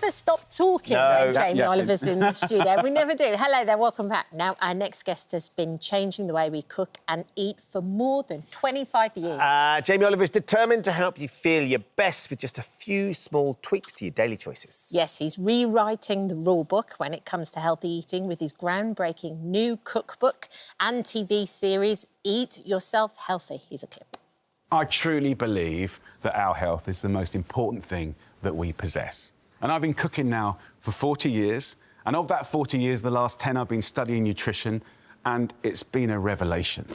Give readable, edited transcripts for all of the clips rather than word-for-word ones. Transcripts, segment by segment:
never stop talking when Jamie Oliver's in the studio. We never do. Hello there, welcome back. Now, our next guest has been changing the way we cook and eat for more than 25 years. Jamie Oliver is determined to help you feel your best with just a few small tweaks to your daily choices. Yes, he's rewriting the rule book when it comes to healthy eating with his groundbreaking new cookbook and TV series, Eat Yourself Healthy. Here's a clip. I truly believe that our health is the most important thing that we possess. And I've been cooking now for 40 years. And of that 40 years, the last 10 I've been studying nutrition, and it's been a revelation.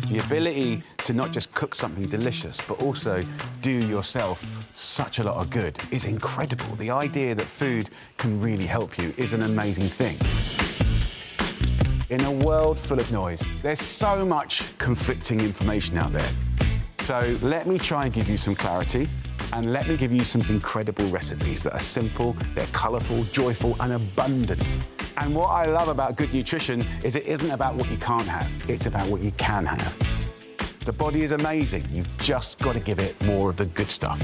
The ability to not just cook something delicious, but also do yourself such a lot of good is incredible. The idea that food can really help you is an amazing thing. In a world full of noise, there's so much conflicting information out there. So let me try and give you some clarity, and let me give you some incredible recipes that are simple, they're colourful, joyful and abundant. And what I love about good nutrition is it isn't about what you can't have, it's about what you can have. The body is amazing, you've just got to give it more of the good stuff.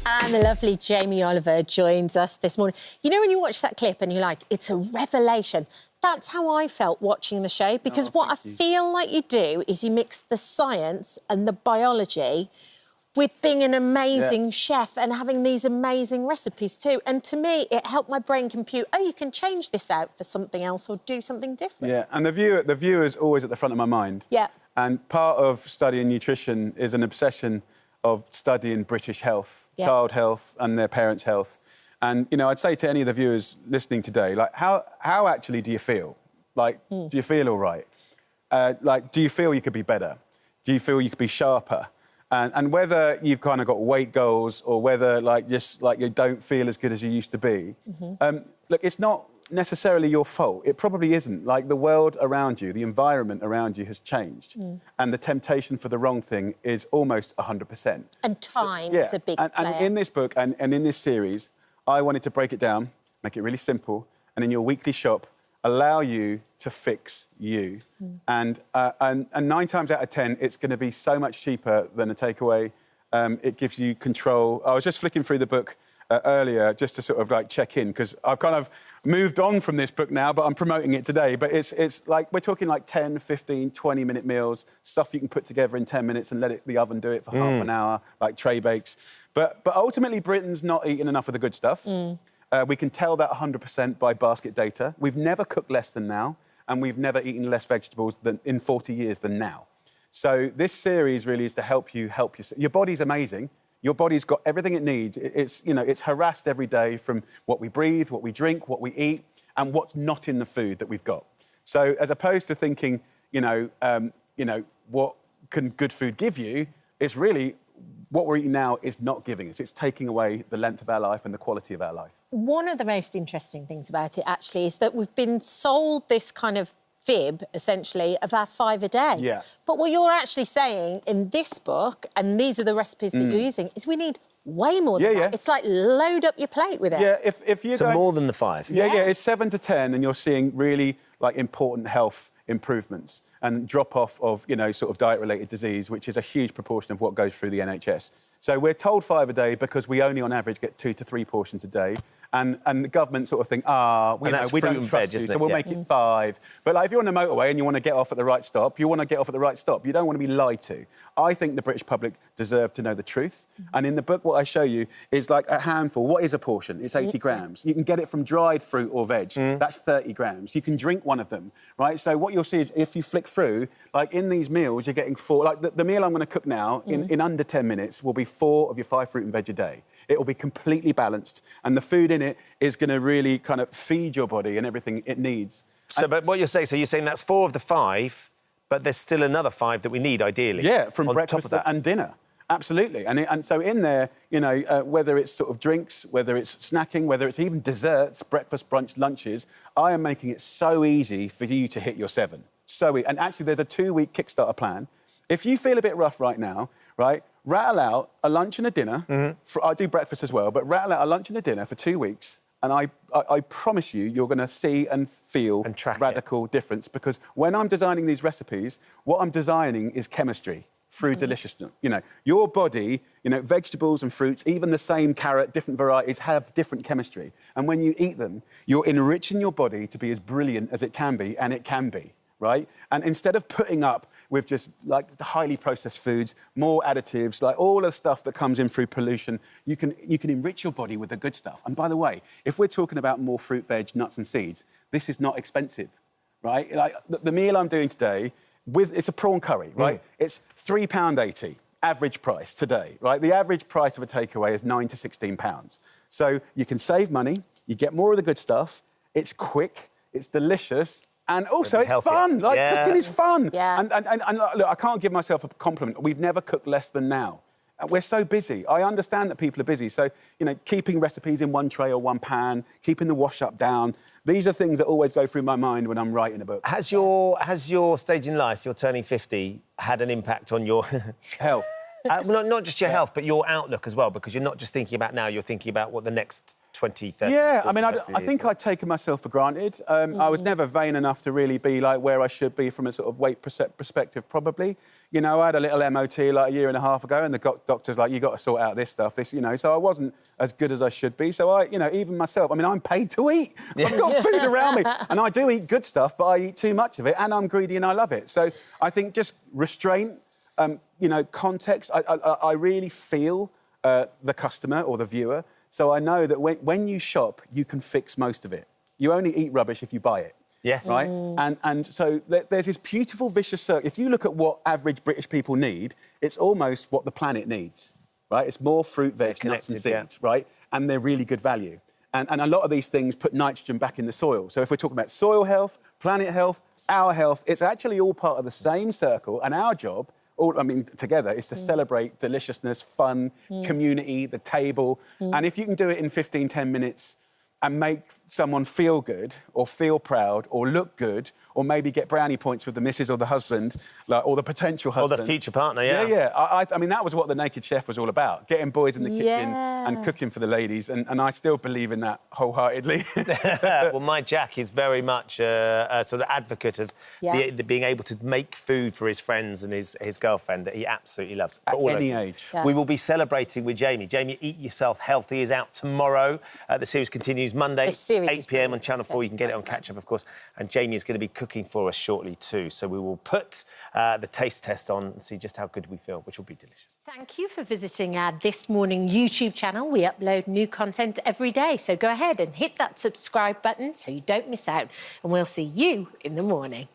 And the lovely Jamie Oliver joins us this morning. You know when you watch that clip and you're like, it's a revelation? That's how I felt watching the show, because what I feel like you do is you mix the science and the biology with being an amazing chef and having these amazing recipes too. And to me, it helped my brain compute, oh, you can change this out for something else or do something different. Yeah, and the viewer's always at the front of my mind. Yeah. And part of studying nutrition is an obsession of studying British health, child health and their parents' health. And, you know, I'd say to any of the viewers listening today, like, how actually do you feel? Like, do you feel all right? Like, do you feel you could be better? Do you feel you could be sharper? And whether you've kind of got weight goals or whether, like, just, like, you don't feel as good as you used to be, look, it's not necessarily your fault. It probably isn't. Like, the world around you, the environment around you has changed. And the temptation for the wrong thing is almost 100%. And time is a big player. And in this book and in this series, I wanted to break it down, make it really simple, and in your weekly shop, allow you to fix you. And 9 times out of 10, it's going to be so much cheaper than a takeaway. It gives you control. I was just flicking through the book earlier just to sort of like check in, because I've kind of moved on from this book now, but I'm promoting it today. But it's like, we're talking like 10, 15, 20-minute meals, stuff you can put together in 10 minutes and let the oven do it for half an hour, like tray bakes. But ultimately, Britain's not eating enough of the good stuff. We can tell that 100% by basket data. We've never cooked less than now, and we've never eaten less vegetables than in 40 years than now. So this series really is to help you help yourself. Your body's amazing. Your body's got everything it needs. It's, you know, it's harassed every day from what we breathe, what we drink, what we eat, and what's not in the food that we've got. So as opposed to thinking, what can good food give you, it's really what we're eating now is not giving us. It's taking away the length of our life and the quality of our life. One of the most interesting things about it, actually, is that we've been sold this kind of fib, essentially, of our 5 a day. Yeah. But what you're actually saying in this book, and these are the recipes that you're using, is we need way more than that. It's like load up your plate with it. Yeah, if you so more than the 5. Yeah, it's 7 to 10, and you're seeing really like important health improvements and drop off of, you know, sort of diet-related disease, which is a huge proportion of what goes through the NHS. So we're told 5 a day because we only on average get 2 to 3 portions a day. And the government sort of think, we don't trust you, so we'll make it 5. But like, if you're on the motorway and you want to get off at the right stop, you want to get off at the right stop. You don't want to be lied to. I think the British public deserve to know the truth. And in the book, what I show you is like a handful. What is a portion? It's 80 grams. You can get it from dried fruit or veg. That's 30 grams. You can drink one of them, right? So what you'll see is if you flick through, like in these meals, you're getting 4. Like the meal I'm going to cook now, in under 10 minutes, will be 4 of your 5 fruit and veg a day. It will be completely balanced, and the food in it is going to really kind of feed your body and everything it needs. So, but what you're saying that's 4 of the 5, but there's still another 5 that we need, ideally. Yeah, from breakfast and dinner. Absolutely. And so in there, you know, whether it's sort of drinks, whether it's snacking, whether it's even desserts, breakfast, brunch, lunches, I am making it so easy for you to hit your 7. And actually, there's a 2-week Kickstarter plan. If you feel a bit rough right now, right, rattle out a lunch and a dinner. I do breakfast as well, but rattle out a lunch and a dinner for 2 weeks, and I promise you, you're going to see and feel radical difference, because when I'm designing these recipes, what I'm designing is chemistry through deliciousness. You know, your body, you know, vegetables and fruits, even the same carrot, different varieties, have different chemistry. And when you eat them, you're enriching your body to be as brilliant as it can be, and it can be, right? And instead of putting up with just like the highly processed foods, more additives, like all the stuff that comes in through pollution, you can enrich your body with the good stuff. And by the way, if we're talking about more fruit, veg, nuts and seeds, this is not expensive, right? Like the meal I'm doing today, it's a prawn curry, right? It's £3.80, average price today, right? The average price of a takeaway is £9 to £16. So you can save money, you get more of the good stuff, it's quick, it's delicious, and also it's fun. Like, cooking is fun. Yeah. And look, I can't give myself a compliment. We've never cooked less than now. We're so busy. I understand that people are busy. So, you know, keeping recipes in one tray or one pan, keeping the wash-up down, these are things that always go through my mind when I'm writing a book. Has your stage in life, you're turning 50, had an impact on your... Health. Not just your health, but your outlook as well, because you're not just thinking about now, you're thinking about what the next 20, 30... Yeah, 40, I mean, I think I'd taken myself for granted. I was never vain enough to really be like where I should be from a sort of weight perspective, probably. You know, I had a little MOT like a year and a half ago, and the doctor's like, you got to sort out this stuff, you know, so I wasn't as good as I should be. So you know, even myself, I mean, I'm paid to eat. I've got food around me, and I do eat good stuff, but I eat too much of it, and I'm greedy and I love it. So I think just restraint, you know, context. I really feel the customer or the viewer, so I know that when you shop, you can fix most of it. You only eat rubbish if you buy it. Yes. Right? And so there's this beautiful vicious circle. If you look at what average British people need, it's almost what the planet needs, right? It's more fruit, veg, nuts and seeds, right? And they're really good value. And a lot of these things put nitrogen back in the soil. So if we're talking about soil health, planet health, our health, it's actually all part of the same circle, and our job, together, is to celebrate deliciousness, fun, community, the table. And if you can do it in 15, 10 minutes and make someone feel good or feel proud or look good or maybe get brownie points with the missus or the husband, like, or the potential husband. Or the future partner, yeah. Yeah. I mean, that was what The Naked Chef was all about, getting boys in the kitchen and cooking for the ladies, and I still believe in that wholeheartedly. Well, my Jack is very much a sort of advocate of the being able to make food for his friends and his girlfriend that he absolutely loves. At any age. Yeah. We will be celebrating with Jamie. Jamie, Eat Yourself Healthy is out tomorrow. The series continues Monday, 8 p.m. on Channel 4. You can get it on Catch Up, of course. And Jamie is going to be cooking for us shortly too. So we will put the taste test on and see just how good we feel, which will be delicious. Thank you for visiting our This Morning YouTube channel. We upload new content every day, so go ahead and hit that subscribe button so you don't miss out, and we'll see you in the morning.